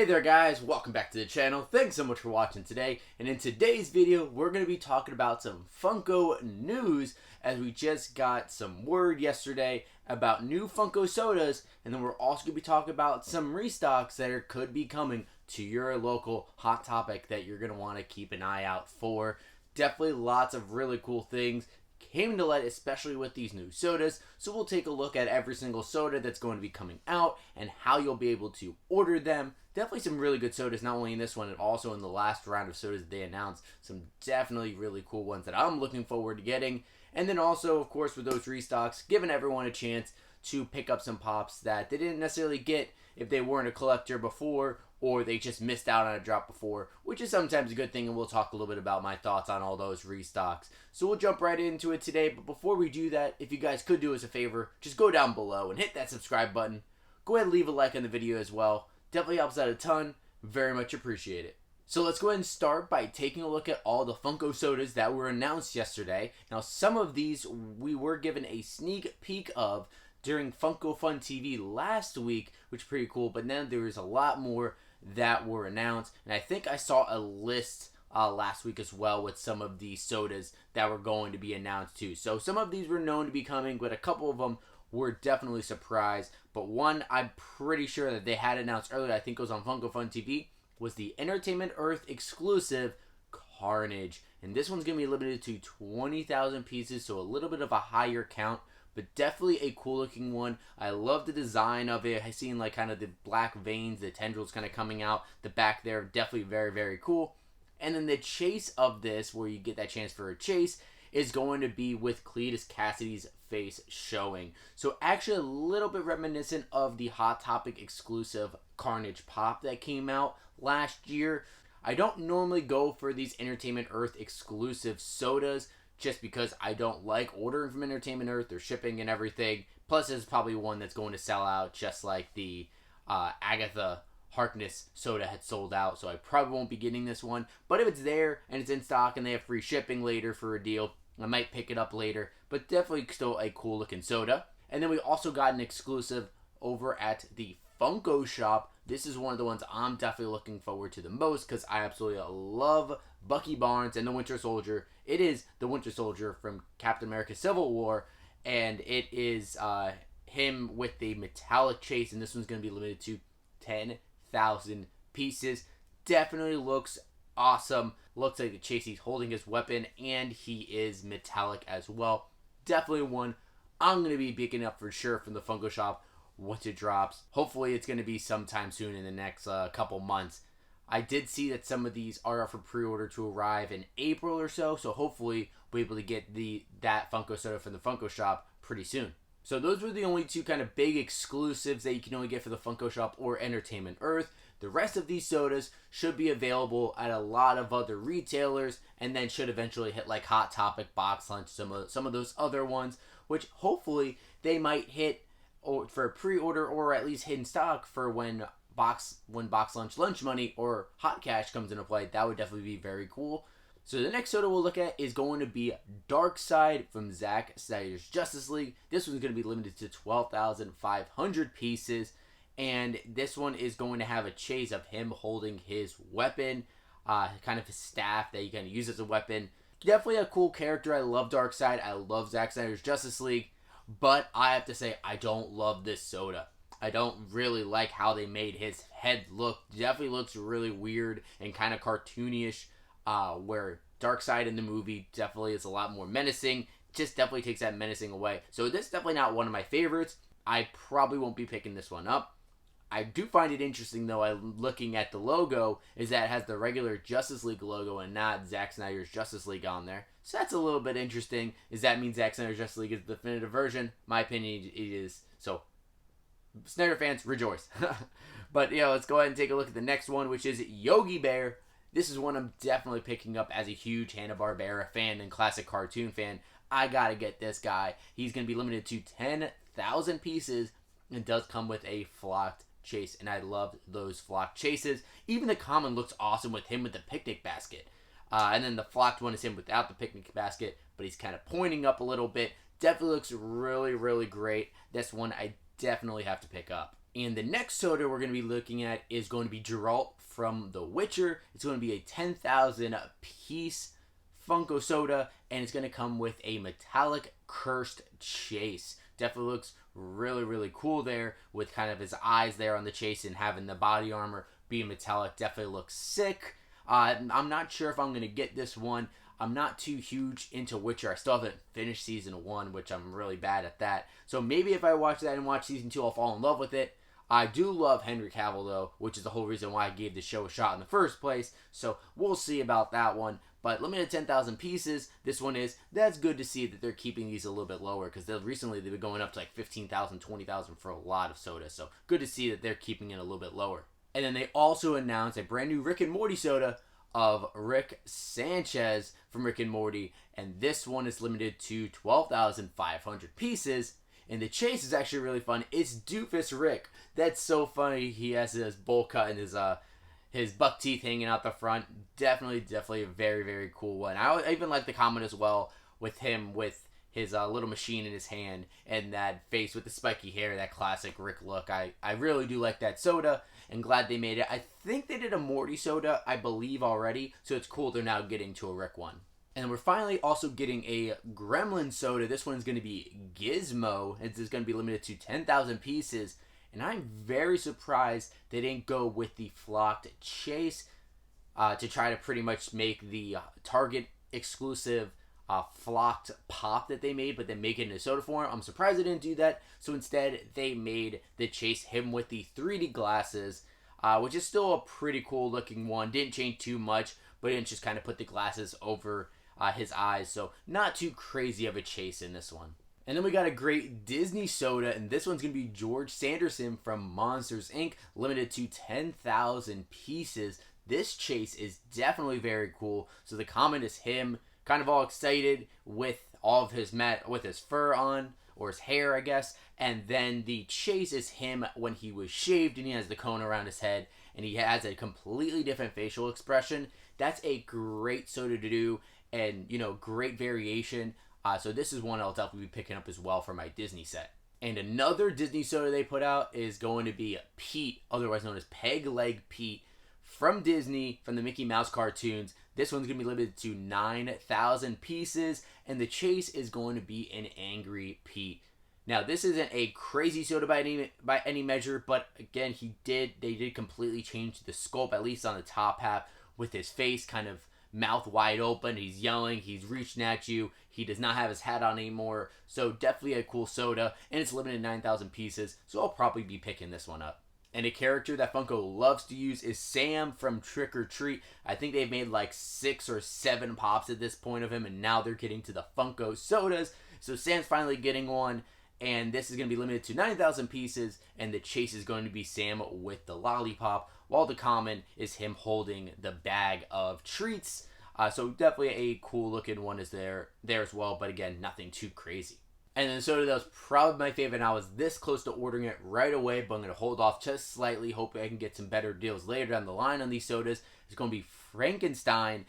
Hey there guys, welcome back to the channel. Thanks so much for watching today. And in today's video, we're going to be talking about some Funko news as we just got some word yesterday about new Funko Sodas. And then we're also going to be talking about some restocks that could be coming to your local Hot Topic that you're going to want to keep an eye out for. Definitely lots of really cool things came to light, especially with these new sodas. So we'll take a look at every single soda that's going to be coming out and how you'll be able to order them. Definitely some really good sodas, not only in this one, and also in the last round of sodas they announced. Some definitely really cool ones that I'm looking forward to getting. And then also, of course, with those restocks, giving everyone a chance to pick up some pops that they didn't necessarily get if they weren't a collector before, or they just missed out on a drop before, which is sometimes a good thing, and we'll talk a little bit about my thoughts on all those restocks. So we'll jump right into it today, but before we do that, if you guys could do us a favor, just go down below and hit that subscribe button. Go ahead and leave a like on the video as well. Definitely helps out a ton. Very much appreciate it. So let's go ahead and start by taking a look at all the Funko Sodas that were announced yesterday. Now, some of these we were given a sneak peek of during Funko Fun TV last week, which is pretty cool, but then there was a lot more that were announced, and I think I saw a list last week as well with some of the sodas that were going to be announced too. So some of these were known to be coming, but a couple of them were definitely surprised. But one I'm pretty sure that they had announced earlier, I think it was on Funko Fun TV, was the Entertainment Earth exclusive Carnage. And this one's going to be limited to 20,000 pieces, so a little bit of a higher count, but definitely a cool looking one. I love the design of it. I've seen like kind of the black veins, the tendrils kind of coming out the back there. Definitely very, very cool. And then the chase of this, where you get that chance for a chase, is going to be with Cletus Cassidy's face showing. So actually a little bit reminiscent of the Hot Topic exclusive Carnage Pop that came out last year. I don't normally go for these Entertainment Earth exclusive sodas just because I don't like ordering from Entertainment Earth, their shipping and everything. Plus, it's probably one that's going to sell out just like the Agatha Harkness soda had sold out, so I probably won't be getting this one. But if it's there and it's in stock and they have free shipping later for a deal, I might pick it up later. But definitely still a cool looking soda. And then we also got an exclusive over at the Funko Shop. This is one of the ones I'm definitely looking forward to the most because I absolutely love Bucky Barnes and the Winter Soldier. It is the Winter Soldier from Captain America Civil War, and it is him with the metallic chase, and this one's going to be limited to 10,000 pieces. Definitely looks awesome. Looks like the chase, he's holding his weapon, and he is metallic as well. Definitely one I'm going to be picking up for sure from the Funko Shop once it drops. Hopefully it's going to be sometime soon in the next couple months. I did see that some of these are up for pre-order to arrive in April or so, so hopefully we'll be able to get that Funko Soda from the Funko Shop pretty soon. So those were the only two kind of big exclusives that you can only get for the Funko Shop or Entertainment Earth. The rest of these sodas should be available at a lot of other retailers, and then should eventually hit like Hot Topic, Box Lunch, some of those other ones, which hopefully they might hit or for a pre-order or at least hit in stock for when Box Lunch money or Hot Cash comes into play. That would definitely be very cool. So the next soda we'll look at is going to be Darkseid from Zack Snyder's Justice League. This one's going to be limited to 12,500 pieces, and this one is going to have a chase of him holding his weapon, kind of his staff that you can use as a weapon. Definitely a cool character. I love Darkseid. I love Zack Snyder's Justice League, but I have to say I don't love this soda. I don't really like how they made his head look. Definitely looks really weird and kind of cartoonish, where Darkseid in the movie definitely is a lot more menacing. Just definitely takes that menacing away. So this is definitely not one of my favorites. I probably won't be picking this one up. I do find it interesting, though, looking at the logo, is that it has the regular Justice League logo and not Zack Snyder's Justice League on there. So that's a little bit interesting. Does that mean Zack Snyder's Justice League is the definitive version? My opinion, it is. So Snyder fans, rejoice. But, let's go ahead and take a look at the next one, which is Yogi Bear. This is one I'm definitely picking up as a huge Hanna-Barbera fan and classic cartoon fan. I gotta get this guy. He's going to be limited to 10,000 pieces and does come with a flocked chase, and I love those flocked chases. Even the common looks awesome with him with the picnic basket. And then the flocked one is him without the picnic basket, but he's kind of pointing up a little bit. Definitely looks really, really great. This one I definitely have to pick up. And the next soda we're going to be looking at is going to be Geralt from The Witcher. It's going to be a 10,000 piece Funko Soda, and it's going to come with a metallic cursed chase. Definitely looks really, really cool there with kind of his eyes there on the chase and having the body armor being metallic. Definitely looks sick. I'm not sure if I'm going to get this one. I'm not too huge into Witcher. I still haven't finished season 1, which I'm really bad at that. So maybe if I watch that and watch season 2, I'll fall in love with it. I do love Henry Cavill, though, which is the whole reason why I gave the show a shot in the first place. So we'll see about that one. But limited 10,000 pieces, this one is. That's good to see that they're keeping these a little bit lower, because recently they've been going up to like 15,000, 20,000 for a lot of soda. So good to see that they're keeping it a little bit lower. And then they also announced a brand new Rick and Morty soda of Rick Sanchez from Rick and Morty. And this one is limited to 12,500 pieces. And the chase is actually really fun. It's Doofus Rick. That's so funny. He has his bowl cut and his buck teeth hanging out the front. Definitely a very, very cool one. I even like the comment as well with him with his little machine in his hand and that face with the spiky hair, that classic Rick look. I really do like that soda and glad they made it. I think they did a Morty soda, I believe, already. So it's cool they're now getting to a Rick one. And we're finally also getting a Gremlin soda. This one's going to be Gizmo. It's going to be limited to 10,000 pieces. And I'm very surprised they didn't go with the flocked chase to try to pretty much make the Target exclusive flocked pop that they made, but then make it in a soda form. I'm surprised they didn't do that. So instead, they made the chase him with the 3D glasses, which is still a pretty cool looking one. Didn't change too much, but didn't just kind of put the glasses over his eyes. So not too crazy of a chase in this one. And then we got a great Disney soda, and this one's going to be George Sanderson from Monsters, Inc., limited to 10,000 pieces. This chase is definitely very cool. So the comment is him kind of all excited with all of his with his fur on, or his hair, I guess. And then the chase is him when he was shaved, and he has the cone around his head, and he has a completely different facial expression. That's a great soda to do, and, you know, great variation. So this is one I'll definitely be picking up as well for my Disney set. And another Disney soda they put out is going to be Pete, otherwise known as Peg Leg Pete, from Disney, from the Mickey Mouse cartoons. This one's going to be limited to 9,000 pieces, and the chase is going to be an Angry Pete. Now, this isn't a crazy soda by any measure, but again, they did completely change the sculpt, at least on the top half, with his face kind of mouth wide open. He's yelling, he's reaching at you. He does not have his hat on anymore. So definitely a cool soda, and it's limited to 9,000 pieces, so I'll probably be picking this one up. And a character that Funko loves to use is Sam from Trick or Treat. I think they've made like 6 or 7 pops at this point of him, and now they're getting to the Funko Sodas. So Sam's finally getting one, and this is going to be limited to 9,000 pieces, and the chase is going to be Sam with the lollipop, while the common is him holding the bag of treats. So definitely a cool looking one is there as well, but again, nothing too crazy. And then the soda that was probably my favorite, and I was this close to ordering it right away, but I'm going to hold off just slightly, hoping I can get some better deals later down the line on these sodas. It's going to be Frankenstein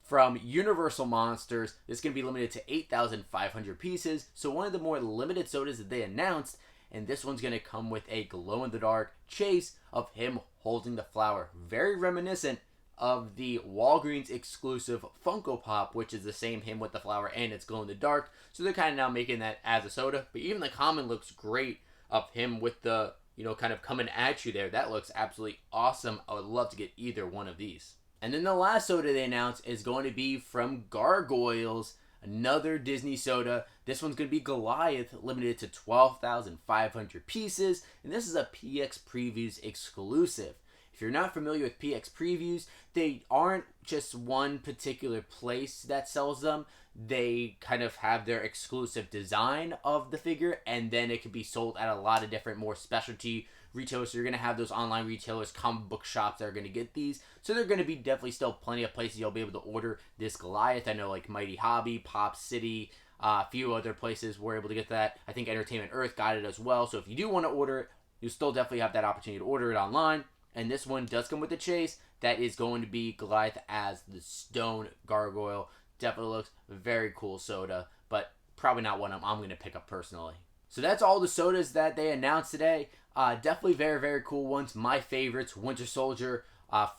from Universal Monsters. This is going to be limited to 8,500 pieces, so one of the more limited sodas that they announced, and this one's going to come with a glow-in-the-dark chase of him holding the flower. Very reminiscent of the Walgreens exclusive Funko Pop, which is the same him with the flower and it's glow in the dark. So they're kind of now making that as a soda. But even the common looks great of him with the, you know, kind of coming at you there. That looks absolutely awesome. I would love to get either one of these. And then the last soda they announced is going to be from Gargoyles, another Disney soda. This one's going to be Goliath, limited to 12,500 pieces. And this is a PX Previews exclusive. If you're not familiar with PX Previews, they aren't just one particular place that sells them. They kind of have their exclusive design of the figure, and then it can be sold at a lot of different more specialty retailers. So you're going to have those online retailers, comic book shops that are going to get these. So there are going to be definitely still plenty of places you'll be able to order this Goliath. I know like Mighty Hobby, Pop City, a few other places were able to get that. I think Entertainment Earth got it as well. So if you do want to order it, you still definitely have that opportunity to order it online. And this one does come with a chase. That is going to be Goliath as the stone gargoyle. Definitely looks very cool soda, but probably not one I'm going to pick up personally. So that's all the sodas that they announced today. Definitely very, very cool ones. My favorites, Winter Soldier,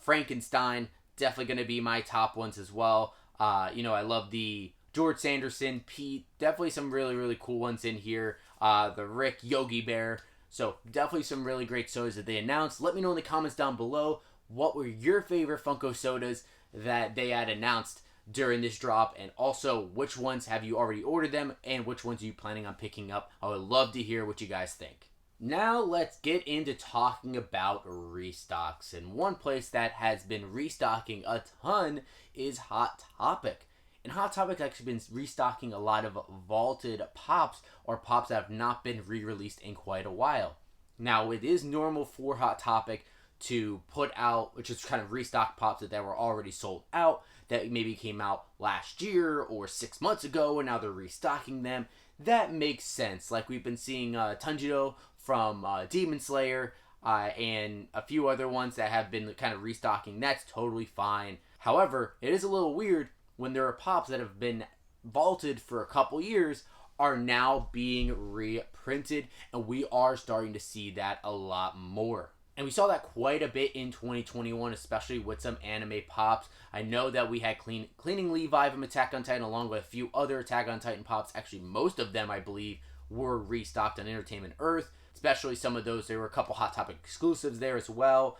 Frankenstein, definitely going to be my top ones as well. I love the George Sanderson, Pete, definitely some really, really cool ones in here. The Rick, Yogi Bear. So definitely some really great sodas that they announced. Let me know in the comments down below what were your favorite Funko Sodas that they had announced during this drop, and also which ones have you already ordered them and which ones are you planning on picking up. I would love to hear what you guys think. Now let's get into talking about restocks, and one place that has been restocking a ton is Hot Topic. And Hot Topic has actually been restocking a lot of vaulted pops, or pops that have not been re-released in quite a while. Now, it is normal for Hot Topic to put out, which is kind of restock pops that were already sold out, that maybe came out last year or 6 months ago, and now they're restocking them. That makes sense. Like we've been seeing Tanjiro from Demon Slayer, and a few other ones that have been kind of restocking. That's totally fine. However, it is a little weird when there are pops that have been vaulted for a couple years are now being reprinted, and we are starting to see that a lot more. And we saw that quite a bit in 2021, especially with some anime pops. I know that we had Cleaning Levi from Attack on Titan along with a few other Attack on Titan pops. Actually, most of them, I believe, were restocked on Entertainment Earth, especially some of those. There were a couple Hot Topic exclusives there as well.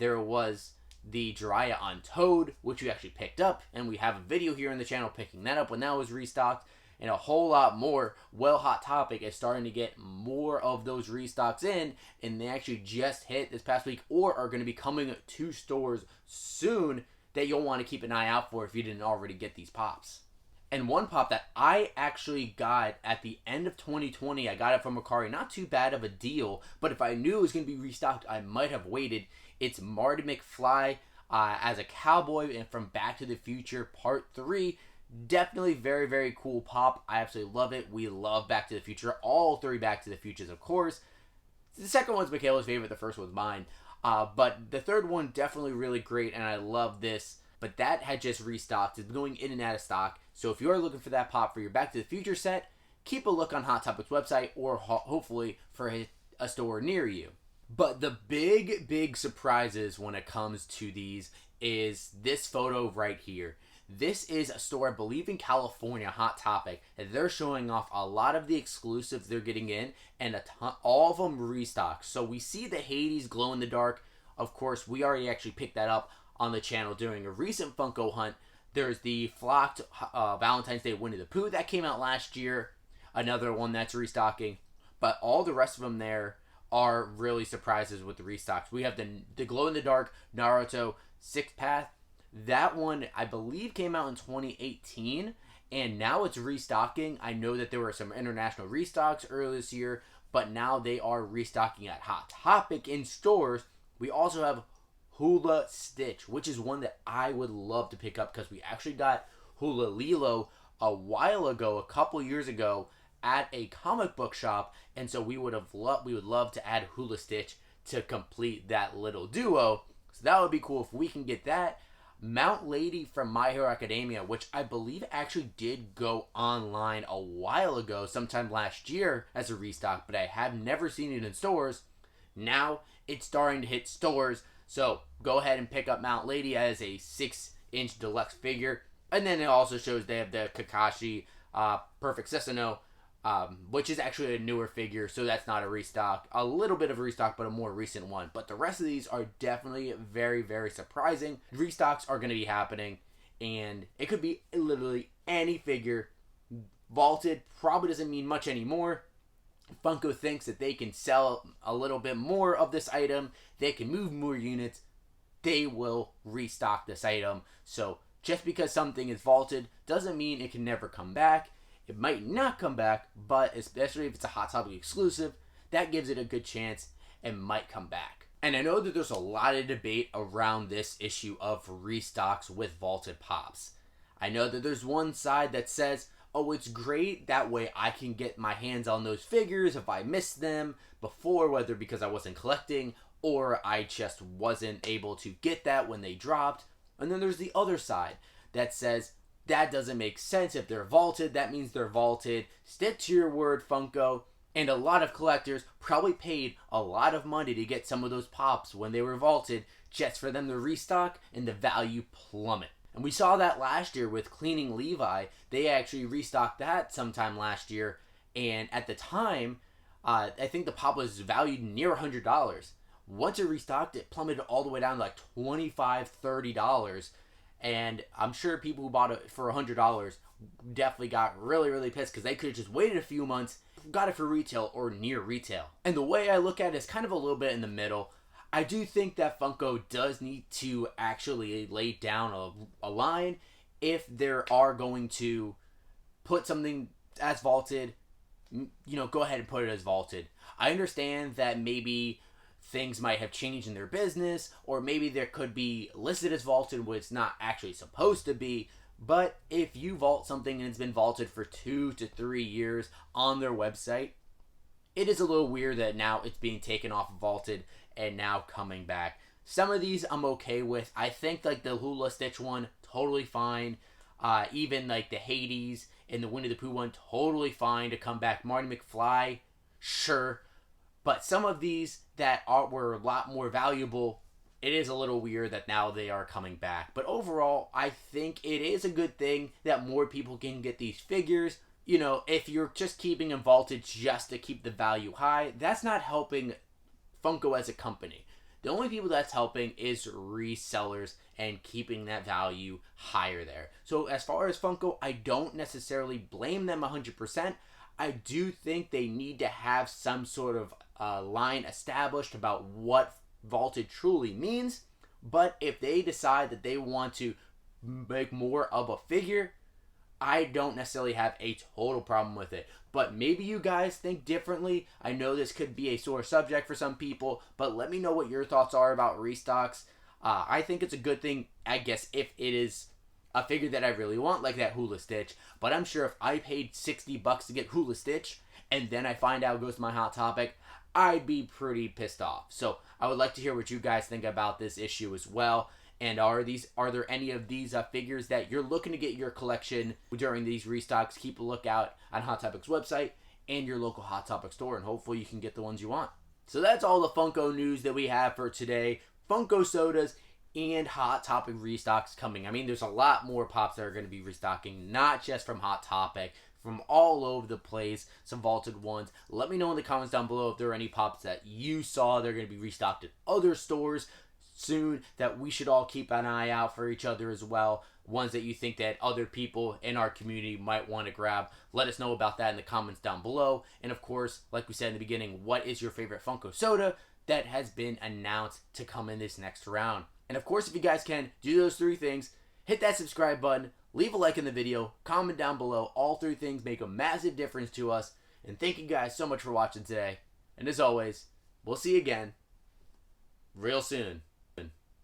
There was the Jiraiya on Toad, which we actually picked up, and we have a video here on the channel picking that up when that was restocked, and a whole lot more. Well, Hot Topic is starting to get more of those restocks in, and they actually just hit this past week or are going to be coming to stores soon that you'll want to keep an eye out for if you didn't already get these pops. And one pop that I actually got at the end of 2020, I got it from Mercari. Not too bad of a deal, but if I knew it was going to be restocked, I might have waited. It's Marty McFly as a cowboy and from Back to the Future Part 3. Definitely very, very cool pop. I absolutely love it. We love Back to the Future. All 3 Back to the Futures, of course. The second one's Michaela's favorite. The first one's mine. But the third one, definitely really great, and I love this. But that had just restocked. It's going in and out of stock. So if you're looking for that pop for your Back to the Future set, keep a look on Hot Topic's website or hopefully for a store near you. But the big surprises when it comes to these is this photo right here. This is a store, I believe in California, Hot Topic, and they're showing off a lot of the exclusives they're getting in, and a ton, all of them restocked. So we see the Hades glow in the dark. Of course, we already actually picked that up on the channel during a recent Funko hunt. There's the flocked Valentine's Day Winnie the Pooh that came out last year, another one that's restocking. But all the rest of them there are really surprises with the restocks. We have the glow in the dark Naruto Sixth Path. That one, I believe, came out in 2018, and now it's restocking. I know that there were some international restocks earlier this year, but now they are restocking at Hot Topic in stores. We also have Hula Stitch, which is one that I would love to pick up because we actually got Hula Lilo a while ago, a couple years ago, at a comic book shop, and so we would love to add Hula Stitch to complete that little duo. So that would be cool if we can get that. Mount Lady from My Hero Academia, which I believe actually did go online a while ago, sometime last year as a restock, but I have never seen it in stores. Now it's starting to hit stores, so go ahead and pick up Mount Lady as a 6-inch deluxe figure. And then it also shows they have the Kakashi Perfect Susanoo, which is actually a newer figure, so that's not a restock. A little bit of a restock, but a more recent one. But the rest of these are definitely very, very surprising. Restocks are going to be happening, and it could be literally any figure. Vaulted probably doesn't mean much anymore. Funko thinks that they can sell a little bit more of this item. They can move more units. They will restock this item. So just because something is vaulted doesn't mean it can never come back. It might not come back, but especially if it's a Hot Topic exclusive, that gives it a good chance and might come back. And I know that there's a lot of debate around this issue of restocks with vaulted pops. I know that there's one side that says, oh, it's great, that way I can get my hands on those figures if I missed them before, whether because I wasn't collecting or I just wasn't able to get that when they dropped. And then there's the other side that says, that doesn't make sense. If they're vaulted, that means they're vaulted. Stick to your word, Funko, And a lot of collectors probably paid a lot of money to get some of those pops when they were vaulted just for them to restock and the value plummet. And we saw that last year with Cleaning Levi. They actually restocked that sometime last year. And at the time, I think the pop was valued near $100. Once it restocked, it plummeted all the way down to like $25, $30. And I'm sure people who bought it for $100 definitely got really, really pissed because they could have just waited a few months, got it for retail or near retail. And the way I look at it is kind of a little bit in the middle. I do think that Funko does need to actually lay down a line if they are going to put something as vaulted, go ahead and put it as vaulted. I understand that maybe things might have changed in their business, or maybe there could be listed as vaulted when it's not actually supposed to be. But if you vault something and it's been vaulted for 2 to 3 years on their website, it is a little weird that now it's being taken off of vaulted and now coming back. Some of these I'm okay with. I think like the Hula Stitch one, totally fine. Even like the Hades and the Winnie the Pooh one, totally fine to come back. Marty McFly, sure. But some of these that were a lot more valuable, it is a little weird that now they are coming back. But overall, I think it is a good thing that more people can get these figures. If you're just keeping them vaulted just to keep the value high, that's not helping Funko as a company. The only people that's helping is resellers and keeping that value higher there. So as far as Funko, I don't necessarily blame them 100%. I do think they need to have some sort of line established about what vaulted truly means. But if they decide that they want to make more of a figure, I don't necessarily have a total problem with it. But maybe you guys think differently. I know this could be a sore subject for some people, but let me know what your thoughts are about restocks. I think it's a good thing, I guess, if it is a figure that I really want, like that Hula Stitch. But I'm sure if I paid $60 to get Hula Stitch, and then I find out it goes to my Hot Topic, I'd be pretty pissed off. So I would like to hear what you guys think about this issue as well. And are there any of these figures that you're looking to get your collection during these restocks? Keep a lookout on Hot Topic's website and your local Hot Topic store, and hopefully you can get the ones you want. So that's all the Funko news that we have for today. Funko Sodas and Hot Topic restocks coming. I mean, there's a lot more pops that are going to be restocking, not just from Hot Topic, from all over the place, some vaulted ones. Let me know in the comments down below if there are any pops that you saw they're going to be restocked at other stores soon that we should all keep an eye out for each other as well. Ones that you think that other people in our community might want to grab. Let us know about that in the comments down below. And of course, like we said in the beginning, what is your favorite Funko Soda that has been announced to come in this next round? And of course, if you guys can, do those 3 things. Hit that subscribe button, leave a like in the video, comment down below. All 3 things make a massive difference to us. And thank you guys so much for watching today. And as always, we'll see you again real soon.